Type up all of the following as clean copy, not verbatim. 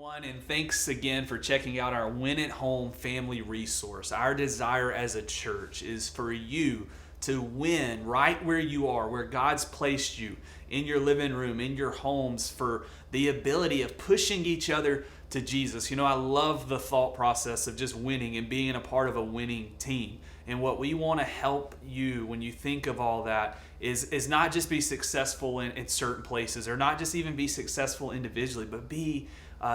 everyone, and thanks again for checking out our Win at Home family resource. Our desire as a church is for you to win right where you are, where God's placed you, in your living room, in your homes, for the ability of pushing each other to Jesus. You know, I love the thought process of just winning and being a part of a winning team. And what we want to help you when you think of all that is not just be successful in certain places, or not just even be successful individually, but be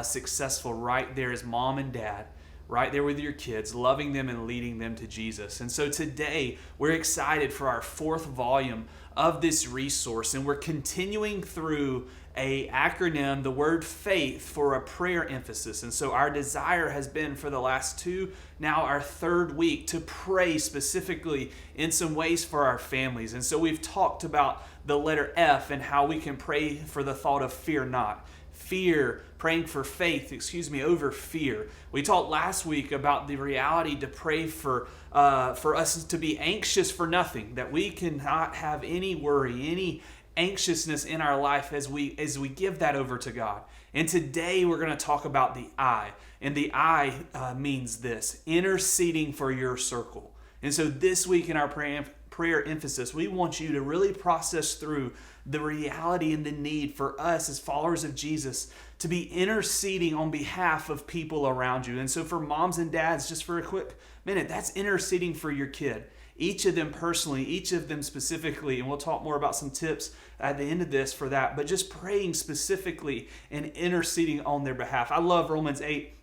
successful right there as mom and dad, right there with your kids, loving them and leading them to Jesus. And so today we're excited for our 4th volume of this resource, and we're continuing through a acronym, the word faith, for a prayer emphasis. And so our desire has been for the last 2, now our 3rd week, to pray specifically in some ways for our families. And so we've talked about the letter F and how we can pray for the thought of fear not. Fear, praying for faith, over fear. We talked last week about the reality to pray for us to be anxious for nothing, that we cannot have any worry, any anxiousness in our life as we give that over to God. And today we're going to talk about the I. And the I means this: interceding for your circle. And so this week in our prayer emphasis, we want you to really process through the reality and the need for us as followers of Jesus to be interceding on behalf of people around you. And so for moms and dads, just for a quick minute, that's interceding for your kid. Each of them personally, each of them specifically, and we'll talk more about some tips at the end of this for that, but just praying specifically and interceding on their behalf. I love Romans 8,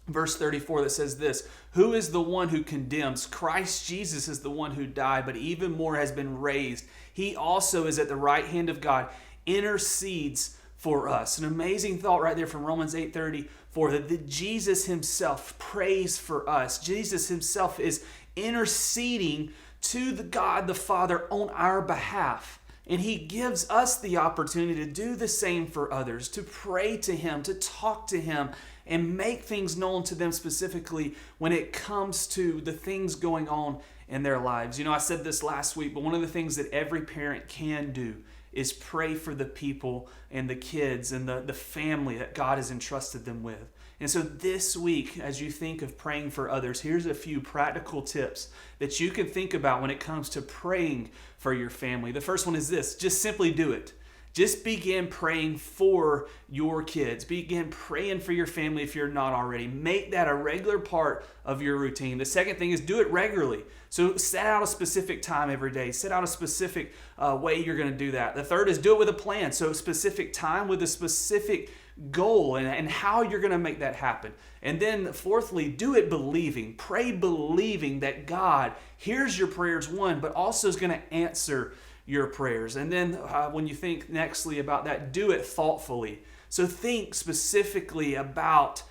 verse 34 that says this: who is the one who condemns? Christ Jesus is the one who died, but even more has been raised. He also is at the right hand of God, intercedes for us. An amazing thought right there from Romans 8:34, that Jesus himself prays for us. Jesus himself is interceding to the God the Father on our behalf. And he gives us the opportunity to do the same for others, to pray to him, to talk to him, and make things known to them specifically when it comes to the things going on in their lives. You know, I said this last week, but one of the things that every parent can do is pray for the people and the kids and the family that God has entrusted them with. And so this week, as you think of praying for others, here's a few practical tips that you can think about when it comes to praying for your family. The first one is this: just simply do it. Just begin praying for your kids. Begin praying for your family if you're not already. Make that a regular part of your routine. The second thing is do it regularly. So set out a specific time every day. Set out a specific way you're going to do that. The third is do it with a plan. So a specific time with a specific goal and how you're going to make that happen. And then fourthly, do it believing. Pray believing that God hears your prayers, one, but also is going to answer your prayers. And then when you think nextly about that, do it thoughtfully. So think specifically about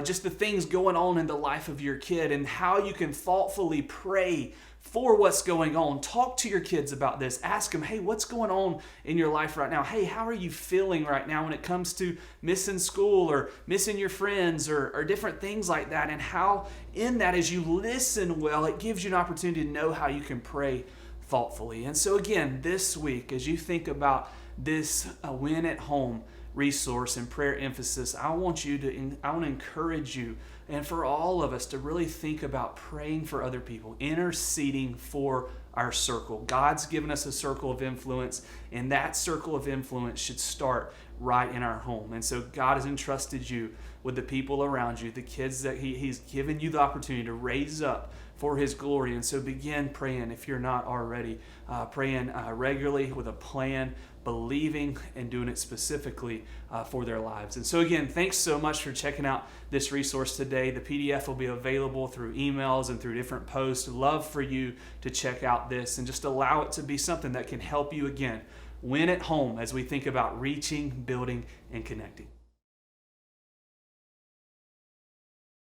just the things going on in the life of your kid and how you can thoughtfully pray for what's going on. Talk to your kids about this. Ask them, hey, what's going on in your life right now? Hey, how are you feeling right now when it comes to missing school or missing your friends or different things like that? And how in that, as you listen well, it gives you an opportunity to know how you can pray thoughtfully. And so again, this week, as you think about this Win at Home resource and prayer emphasis, I want to encourage you, and for all of us, to really think about praying for other people, interceding for our circle. God's given us a circle of influence, and that circle of influence should start right in our home. And so God has entrusted you with the people around you, the kids that He's given you the opportunity to raise up for His glory. And so begin praying, if you're not already, praying regularly with a plan, believing and doing it specifically for their lives. And so again, thanks so much for checking out this resource today. The PDF will be available through emails and through different posts. Love for you to check out this and just allow it to be something that can help you, again, win at home as we think about reaching, building, and connecting.